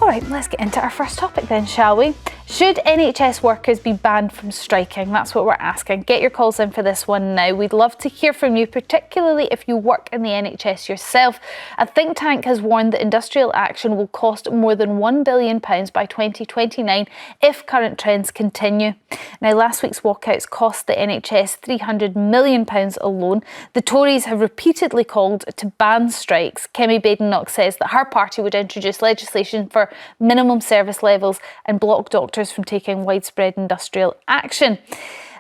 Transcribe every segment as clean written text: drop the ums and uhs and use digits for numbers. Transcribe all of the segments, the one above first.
All right, let's get into our first topic then, shall we? Should NHS workers be banned from striking? That's what we're asking. Get your calls in for this one now. We'd love to hear from you, particularly if you work in the NHS yourself. A think tank has warned that industrial action will cost more than £1 billion by 2029 if current trends continue. Now, last week's walkouts cost the NHS £300 million alone. The Tories have repeatedly called to ban strikes. Kemi Badenoch says that her party would introduce legislation for minimum service levels and block doctors from taking widespread industrial action.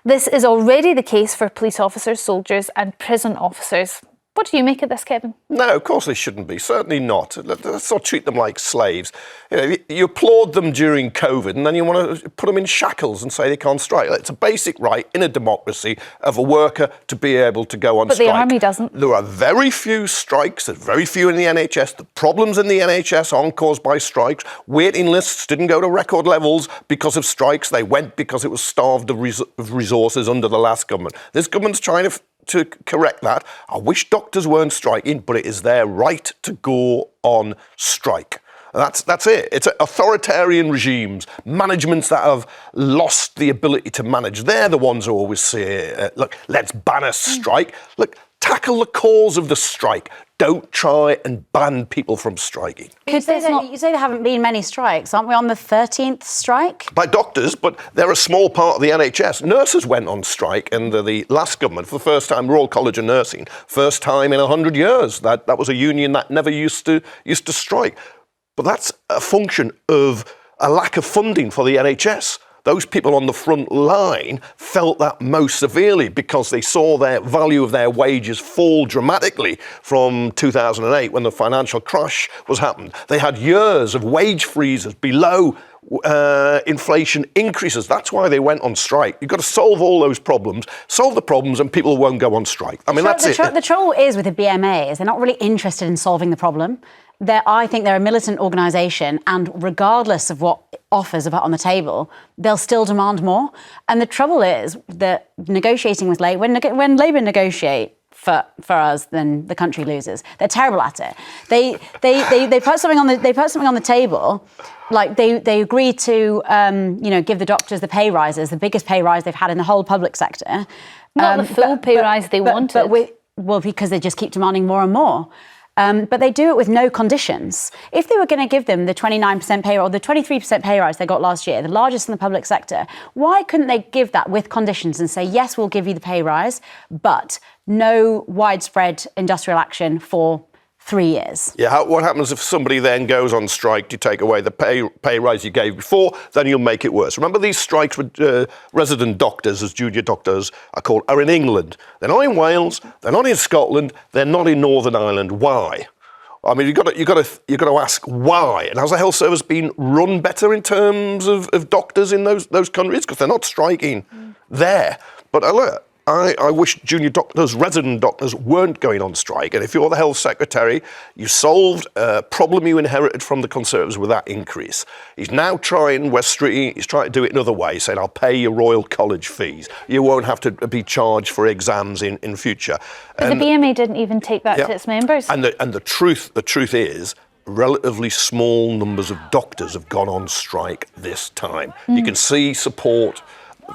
This is already the case for police officers, soldiers and prison officers. What do you make of this, Kevin? No, of course they shouldn't be. Certainly not. Let's not treat them like slaves. You applaud them during COVID and then you want to put them in shackles and say they can't strike. It's a basic right in a democracy of a worker to be able to go on strike. But the army doesn't. There are very few strikes. There's very few in the NHS. The problems in the NHS aren't caused by strikes. Waiting lists didn't go to record levels because of strikes. They went because it was starved of resources under the last government. This government's trying to correct that. I wish doctors weren't striking, but it is their right to go on strike. That's it. It's authoritarian regimes, managements that have lost the ability to manage. They're the ones who always say, look, let's ban a strike. Look, tackle the cause of the strike. Don't try and ban people from striking. You say there haven't been many strikes. Aren't we on the 13th strike? By doctors, but they're a small part of the NHS. Nurses went on strike under the last government for the first time, Royal College of Nursing, first time in 100 years. That was a union that never used to strike. But that's a function of a lack of funding for the NHS. Those people on the front line felt that most severely because they saw their value of their wages fall dramatically from 2008 when the financial crash was happened. They had years of wage freezes below inflation increases. That's why they went on strike. You've got to solve all those problems, solve the problems, and people won't go on strike. I mean, that's it. The trouble is with the BMA is they're not really interested in solving the problem. I think they're a militant organisation, and regardless of what offers are put on the table, they'll still demand more. And the trouble is that negotiating with Labour, when Labour negotiate for us, then the country loses. They're terrible at it. They put something on the table, like they agreed to give the doctors the pay rises, the biggest pay rise they've had in the whole public sector. Not the full pay rise they wanted. Because they just keep demanding more and more. But they do it with no conditions. If they were going to give them the 29% pay or the 23% pay rise they got last year, the largest in the public sector, why couldn't they give that with conditions and say, yes, we'll give you the pay rise, but no widespread industrial action for 3 years? Yeah, what happens if somebody then goes on strike to take away the pay rise you gave before? Then you'll make it worse. Remember, these strikes with resident doctors, as junior doctors are called, are in England. They're not in Wales. They're not in Scotland. They're not in Northern Ireland. Why? I mean, you've got to ask why. And has the health service been run better in terms of doctors in those countries? Because they're not striking there. But I wish junior doctors, resident doctors, weren't going on strike. And if you're the health secretary, you solved a problem you inherited from the Conservatives with that increase. He's now trying, West Street, he's trying to do it another way, saying, I'll pay your Royal College fees. You won't have to be charged for exams in future. But the BMA didn't even take that to its members. And the truth is, relatively small numbers of doctors have gone on strike this time. You can see support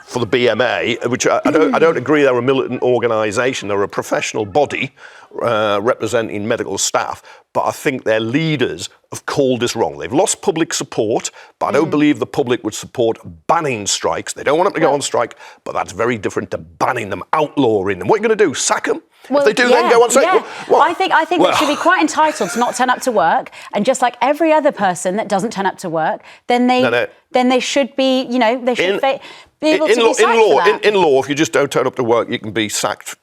for the BMA, which I don't agree they're a militant organisation. They're a professional body representing medical staff, but I think their leaders have called this wrong. They've lost public support, but I don't believe the public would support banning strikes. They don't want them to go on strike, but that's very different to banning them, outlawing them. What are you going to do, sack them? If they do, then go on strike? Yeah. I think they should be quite entitled to not turn up to work, and just like every other person that doesn't turn up to work, then they should be, they should be able to be sacked for that. In law, if you just don't turn up to work, you can be sacked.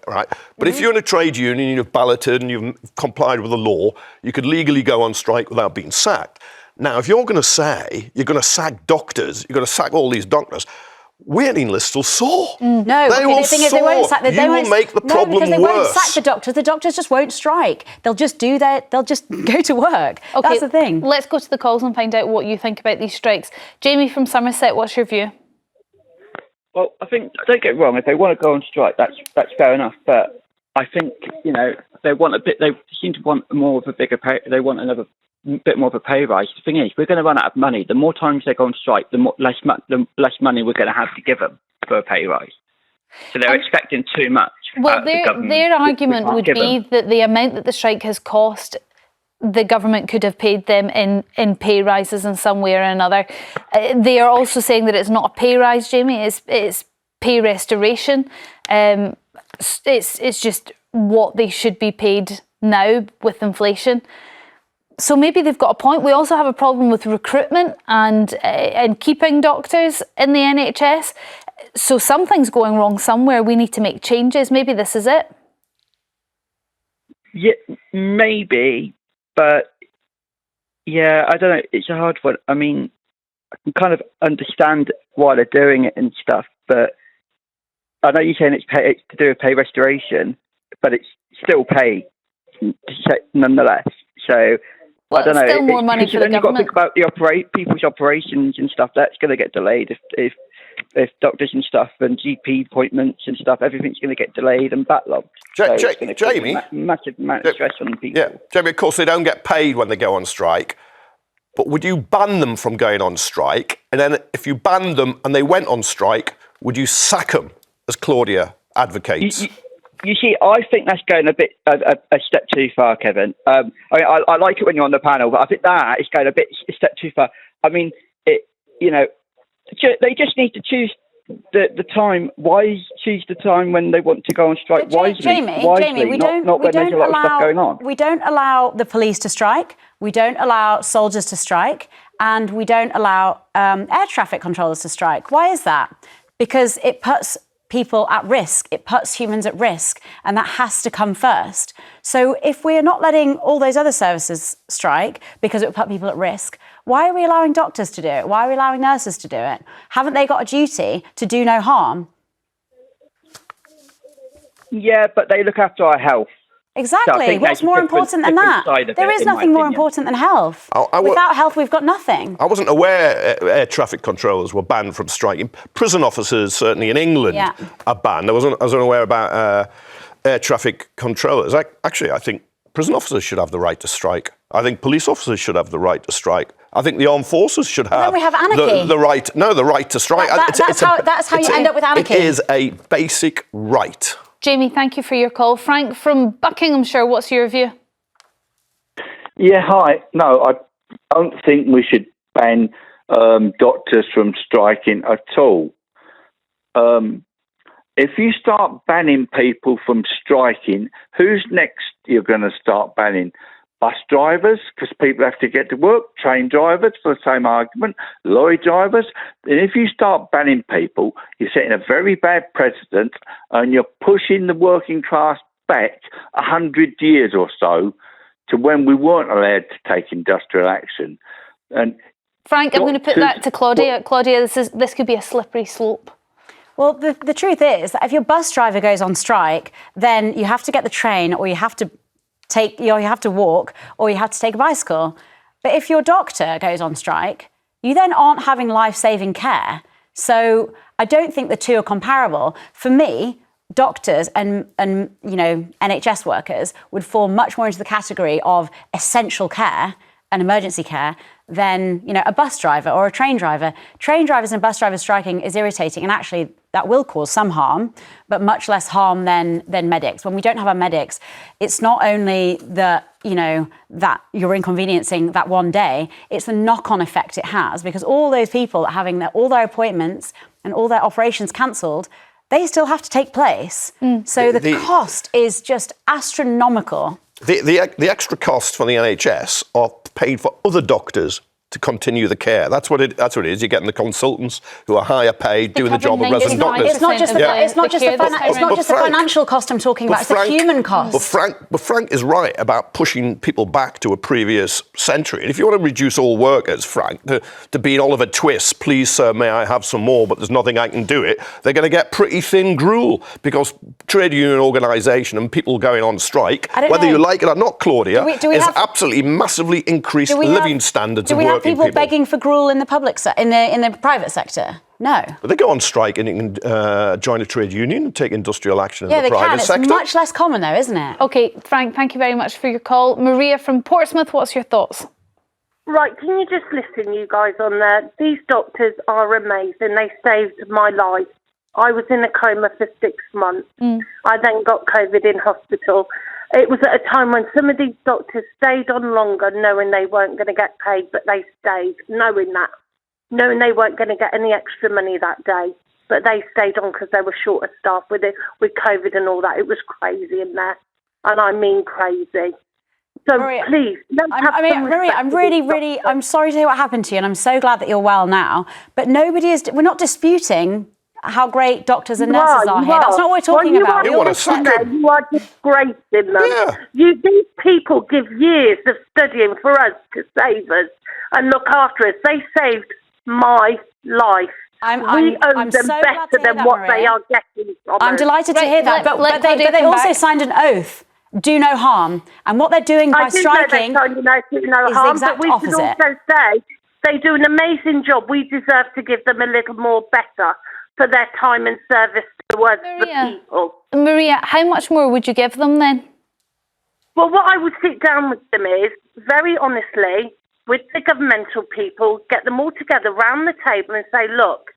Right, but if you're in a trade union, you've balloted and you've complied with the law, you could legally go on strike without being sacked. Now, if you're going to say you're going to sack doctors, you're going to sack all these doctors, waiting lists will soar. No, they will the thing is, they won't sack them. You will make the problem worse. Because they won't sack the doctors. The doctors just won't strike. They'll just do that. They'll just go to work. Okay, that's the thing. Let's go to the calls and find out what you think about these strikes. Jamie from Somerset, what's your view? Well, I think, don't get me wrong, if they want to go on strike, that's fair enough. But I think, they seem to want more of a bigger pay. They want another bit more of a pay rise. The thing is, we're going to run out of money. The more times they go on strike, the less money we're going to have to give them for a pay rise. So they're expecting too much. Well, their argument would be that the amount that the strike has cost, the government could have paid them in pay rises in some way or another. They are also saying that it's not a pay rise, Jamie. It's pay restoration. It's just what they should be paid now with inflation. So maybe they've got a point. We also have a problem with recruitment and keeping doctors in the NHS. So something's going wrong somewhere. We need to make changes. Maybe this is it. Yeah, maybe. But, yeah, I don't know. It's a hard one. I mean, I can kind of understand why they're doing it and stuff. But I know you're saying it's to do with pay restoration, but it's still pay nonetheless. So, I don't know. Still more money for the then government. You've got to think about people's operations and stuff. That's going to get delayed if doctors and stuff and GP appointments and stuff, everything's going to get delayed and backlogged. Jamie, massive amount of stress on people. Yeah, Jamie. Of course, they don't get paid when they go on strike. But would you ban them from going on strike? And then, if you banned them and they went on strike, would you sack them, as Claudia advocates? You see, I think that's going a bit a step too far, Kevin. I mean, I like it when you're on the panel, but I think that is going a step too far. I mean, they just need to choose the time. Choose the time when they want to go on strike wisely. Jamie, we not when there's a lot of stuff going on. We don't allow the police to strike. We don't allow soldiers to strike, and we don't allow air traffic controllers to strike. Why is that? Because it puts people at risk. It puts humans at risk, and that has to come first. So if we're not letting all those other services strike because it would put people at risk, why are we allowing doctors to do it? Why are we allowing nurses to do it? Haven't they got a duty to do no harm? Yeah, but they look after our health. Exactly. So what's more important than that? There is nothing more important than health. Without health, we've got nothing. I wasn't aware air traffic controllers were banned from striking. Prison officers, certainly in England, are banned. I wasn't aware about air traffic controllers. Actually, I think prison officers should have the right to strike. I think police officers should have the right to strike. I think the armed forces should have, we have anarchy. the right to strike. That's how you end up with anarchy. It is a basic right. Jamie, thank you for your call. Frank from Buckinghamshire, what's your view? Yeah, hi. No, I don't think we should ban doctors from striking at all. If you start banning people from striking, who's next you're going to start banning? Bus drivers, because people have to get to work, train drivers for the same argument, lorry drivers. And if you start banning people, you're setting a very bad precedent and you're pushing the working class back 100 years or so to when we weren't allowed to take industrial action. And Frank, I'm going to put that to Claudia. Claudia, this could be a slippery slope. Well, the truth is that if your bus driver goes on strike, then you have to get the train, or you have to walk, or you have to take a bicycle. But if your doctor goes on strike, you then aren't having life-saving care. So I don't think the two are comparable. For me, doctors and NHS workers would fall much more into the category of essential care and emergency care than a bus driver or a train driver. Train drivers and bus drivers striking is irritating, and actually that will cause some harm, but much less harm than medics. When we don't have our medics, it's not only that you're inconveniencing that one day, it's the knock-on effect it has, because all those people having all their appointments and all their operations cancelled, they still have to take place. So the cost is just astronomical. The extra costs for the NHS are paid for other doctors to continue the care. That's what it is. You're getting the consultants who are higher paid doing the job of resident doctors. It's not just the financial cost I'm talking about. It's the human cost. But Frank is right about pushing people back to a previous century. And if you want to reduce all workers, Frank, to be an Oliver Twist, please, sir, may I have some more, but there's nothing I can do it, they're going to get pretty thin gruel, because trade union organisation and people going on strike, whether you like it or not, Claudia, is absolutely massively increased living standards of working people begging for gruel in the in the private sector? No. But they go on strike and you can join a trade union and take industrial action in the private sector. It's much less common though, isn't it? OK, Frank, thank you very much for your call. Maria from Portsmouth, what's your thoughts? Right, can you just listen, you guys on there? These doctors are amazing. They saved my life. I was in a coma for 6 months. I then got COVID in hospital. It was at a time when some of these doctors stayed on longer knowing they weren't going to get paid, but they stayed knowing they weren't going to get any extra money that day. But they stayed on because they were short of staff with COVID and all that. It was crazy in there. And I mean crazy. So Maria, please, Maria, I'm sorry to hear what happened to you, and I'm so glad that you're well now. But we're not disputing how great doctors and nurses are here. That's not what we're talking about. You want to sack them. You are disgracing them. Yeah. These people give years of studying for us to save us and look after us. They saved my life. We owe them so better than what they are getting from us. I'm delighted to hear that. But they also signed an oath. Do no harm, and what they're doing by striking do no harm, but we should also say they do an amazing job. We deserve to give them a little more better for their time and service towards the people. Maria, how much more would you give them then? Well, what I would sit down with them is, very honestly, with the governmental people, get them all together round the table and say, look,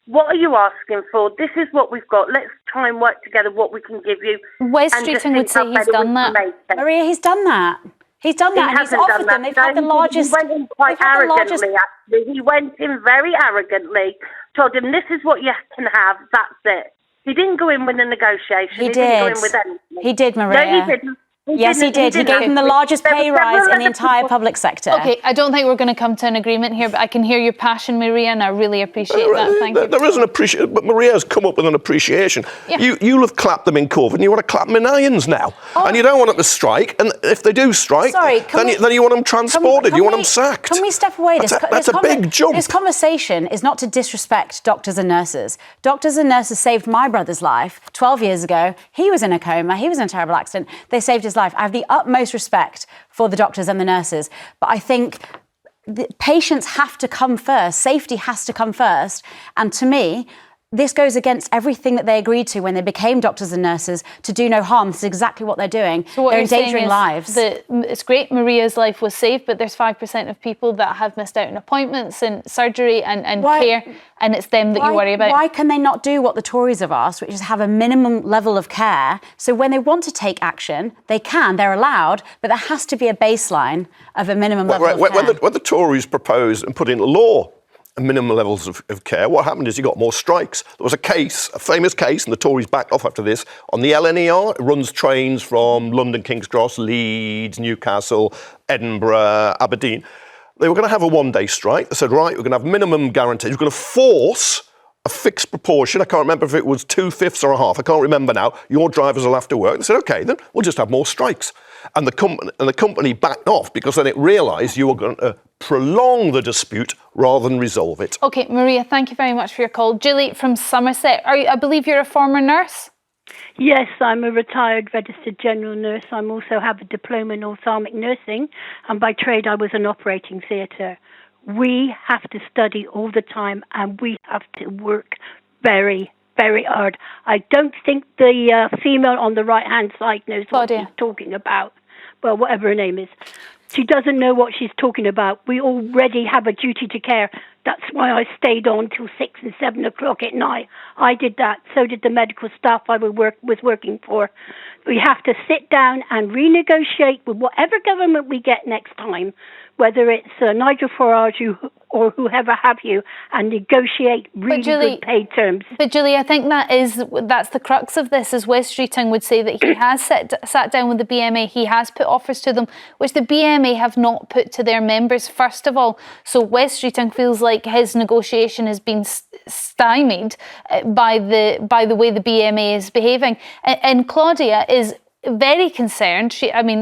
what are you asking for? This is what we've got. Let's try and work together what we can give you. Wes Streeting would say he's done that. Maria, he's done that. He's done that, and he's offered them. They've had the largest. He went in quite arrogantly, actually. He went in very arrogantly, told him, this is what you can have, that's it. He didn't go in with a negotiation. He didn't go in with anything. He did, Maria. No, he didn't. Yes, he did. He gave them the largest pay rise in the entire public sector. Okay, I don't think we're going to come to an agreement here, but I can hear your passion, Maria, and I really appreciate that. Thank you. There is an appreciation, but Maria's come up with an appreciation. Yeah. You'll have clapped them in COVID, and you want to clap them in irons now. And you don't want them to strike, and if they do strike, then you want them transported, you want them sacked. Can we step away? That's a big jump. This conversation is not to disrespect doctors and nurses. Doctors and nurses saved my brother's life 12 years ago. He was in a coma. He was in a terrible accident. They saved his life. I have the utmost respect for the doctors and the nurses, but I think the patients have to come first. Safety has to come first. And to me, this goes against everything that they agreed to when they became doctors and nurses to do no harm. This is exactly what they're doing. So what they're you're endangering lives. It's great Maria's life was saved, but there's 5% of people that have missed out on appointments and surgery and care, and it's them that you worry about. Why can they not do what the Tories have asked, which is have a minimum level of care? So when they want to take action, they can, they're allowed, but there has to be a baseline of a minimum level of care. When the Tories proposed and put in law minimum levels of care, what happened is you got more strikes. There was a famous case, and the Tories backed off after this, on the LNER. It runs trains from London, King's Cross, Leeds, Newcastle, Edinburgh, Aberdeen. They were going to have a one-day strike. They said, right, we're going to have minimum guarantees. We're going to force a fixed proportion. I can't remember if it was 2/5 or a half. I can't remember now. Your drivers will have to work. They said, OK, then we'll just have more strikes. And the company backed off because then it realised you were going to prolong the dispute rather than resolve it. OK, Maria, thank you very much for your call. Julie from Somerset, I believe you're a former nurse? Yes, I'm a retired registered general nurse. I also have a diploma in ophthalmic nursing, and by trade I was an operating theatre. We have to study all the time, and we have to work very, very hard. I don't think the female on the right-hand side knows what she's talking about. Well, whatever her name is. She doesn't know what she's talking about. We already have a duty to care. That's why I stayed on till 6 and 7 o'clock at night. I did that. So did the medical staff I was working for. We have to sit down and renegotiate with whatever government we get next time, whether it's Nigel Farage or whoever have you, and negotiate really good paid terms. But Julie, I think that's the crux of this, as Wes Streeting would say, that he has sat down with the BMA, he has put offers to them, which the BMA have not put to their members, first of all. So Wes Streeting feels like his negotiation has been stymied by the way the BMA is behaving. And Claudia is very concerned,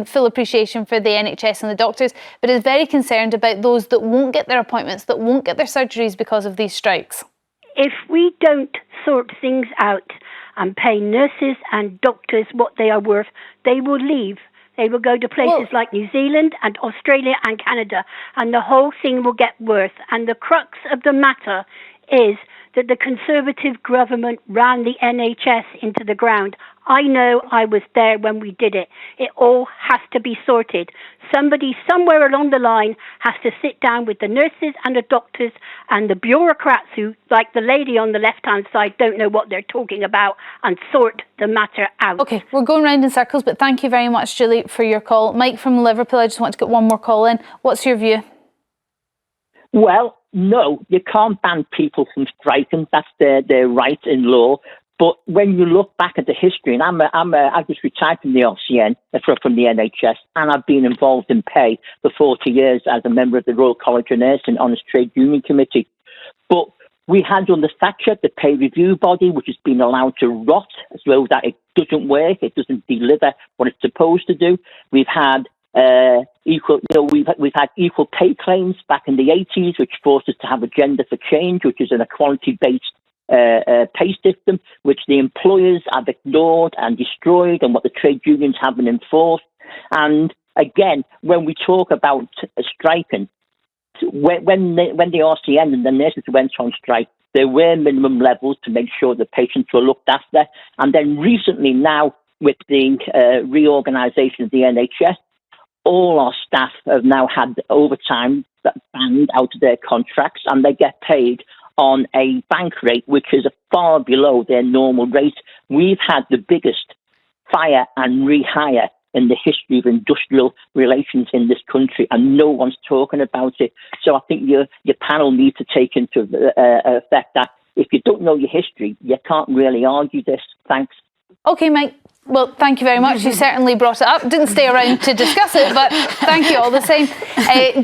full appreciation for the NHS and the doctors, but is very concerned about those that won't get their appointments, that won't get their surgeries because of these strikes. If we don't sort things out and pay nurses and doctors what they are worth, they will leave. They will go to places like New Zealand and Australia and Canada, and the whole thing will get worse. And the crux of the matter is that the Conservative government ran the NHS into the ground. I know, I was there when we did it. It all has to be sorted. Somebody somewhere along the line has to sit down with the nurses and the doctors and the bureaucrats who, like the lady on the left-hand side, don't know what they're talking about, and sort the matter out. OK, we're going round in circles, but thank you very much, Julie, for your call. Mike from Liverpool, I just want to get one more call in. What's your view? Well, no, you can't ban people from striking. That's their right in law. But when you look back at the history, and I just retired from the RCN, from the NHS, and I've been involved in pay for 40 years as a member of the Royal College of Nursing on its Trade Union Committee. But we had under Thatcher the pay review body, which has been allowed to rot as well, that it doesn't work, it doesn't deliver what it's supposed to do. We've had we've had equal pay claims back in the 80s, which forced us to have Agenda for Change, which is an equality-based pay system, which the employers have ignored and destroyed, and what the trade unions haven't enforced. And again, when we talk about striking, when the RCN and the nurses went on strike, there were minimum levels to make sure the patients were looked after. And then recently now, with the reorganisation of the NHS, all our staff have now had overtime banned out of their contracts, and they get paid on a bank rate, which is far below their normal rate. We've had the biggest fire and rehire in the history of industrial relations in this country, and no one's talking about it. So I think your panel needs to take into effect that if you don't know your history, you can't really argue this. Thanks. OK, Mike. Well, thank you very much. You certainly brought it up. Didn't stay around to discuss it, but thank you all the same.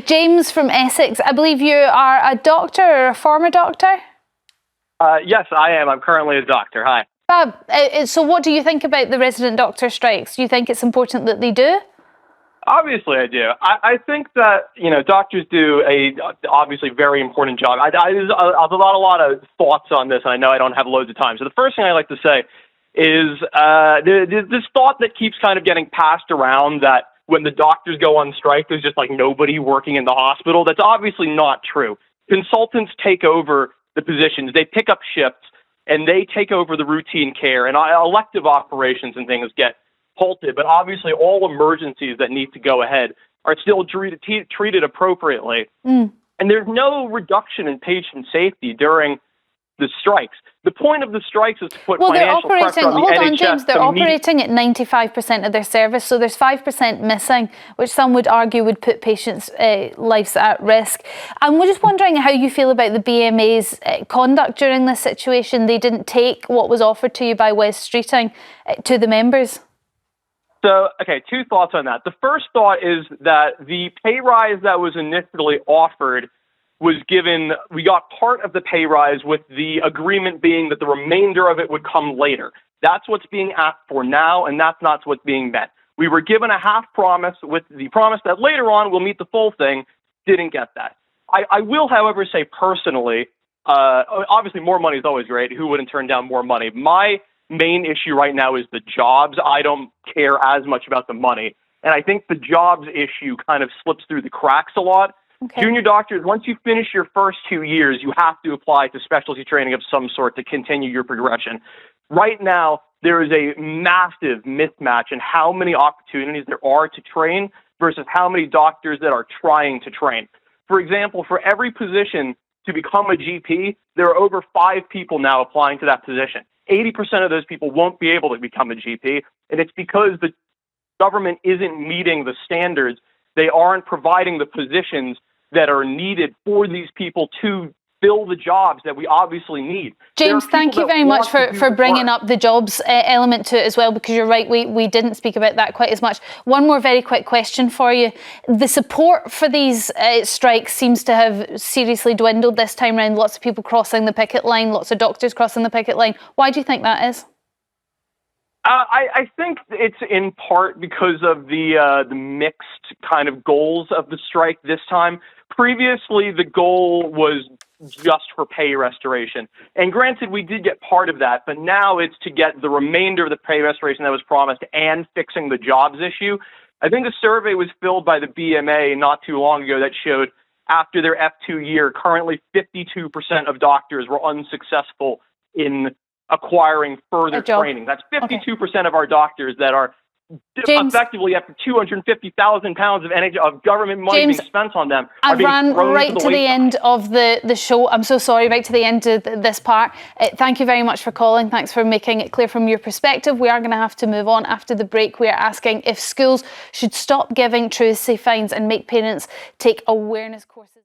James from Essex, I believe you are a doctor or a former doctor? Yes, I am. I'm currently a doctor. Hi. Fab. So what do you think about the resident doctor strikes? Do you think it's important that they do? Obviously, I do. I think that, doctors do a obviously very important job. I've a lot of thoughts on this, and I know I don't have loads of time. So the first thing I like to say is this thought that keeps kind of getting passed around that when the doctors go on strike, there's just like nobody working in the hospital. That's obviously not true. Consultants take over the positions. They pick up shifts, and they take over the routine care, and elective operations and things get halted. But obviously all emergencies that need to go ahead are still treated appropriately. And there's no reduction in patient safety during the strikes. The point of the strikes is to put financial pressure on the NHS. Hold on, James, they're operating at 95% of their service, so there's 5% missing, which some would argue would put patients' lives at risk. And we're just wondering how you feel about the BMA's conduct during this situation. They didn't take what was offered to you by Wes Streeting to the members. So, okay, two thoughts on that. The first thought is that the pay rise that was initially offered was given, we got part of the pay rise with the agreement being that the remainder of it would come later. That's what's being asked for now, and that's not what's being met. We were given a half promise with the promise that later on we'll meet the full thing. Didn't get that. I will, however, say personally, obviously more money is always great. Who wouldn't turn down more money? My main issue right now is the jobs. I don't care as much about the money. And I think the jobs issue kind of slips through the cracks a lot. Okay. Junior doctors, once you finish your first 2 years, you have to apply to specialty training of some sort to continue your progression. Right now, there is a massive mismatch in how many opportunities there are to train versus how many doctors that are trying to train. For example, for every position to become a GP, there are over 5 people now applying to that position. 80% of those people won't be able to become a GP, and it's because the government isn't meeting the standards. They aren't providing the positions that are needed for these people to fill the jobs that we obviously need. James, thank you very much for bringing up the jobs element to it as well, because you're right, we didn't speak about that quite as much. One more very quick question for you. The support for these strikes seems to have seriously dwindled this time around. Lots of people crossing the picket line, lots of doctors crossing the picket line. Why do you think that is? I think it's in part because of the mixed kind of goals of the strike this time. Previously, the goal was just for pay restoration. And granted, we did get part of that, but now it's to get the remainder of the pay restoration that was promised and fixing the jobs issue. I think a survey was filled by the BMA not too long ago that showed after their F2 year. Currently, 52% of doctors were unsuccessful in acquiring further training. That's 52% of our doctors that are effectively after £250,000 of government money being spent on them. I've ran right to the end of the show. I'm so sorry, right to the end of this part. Thank you very much for calling. Thanks for making it clear from your perspective. We are going to have to move on after the break. We are asking if schools should stop giving truancy fines and make parents take awareness courses.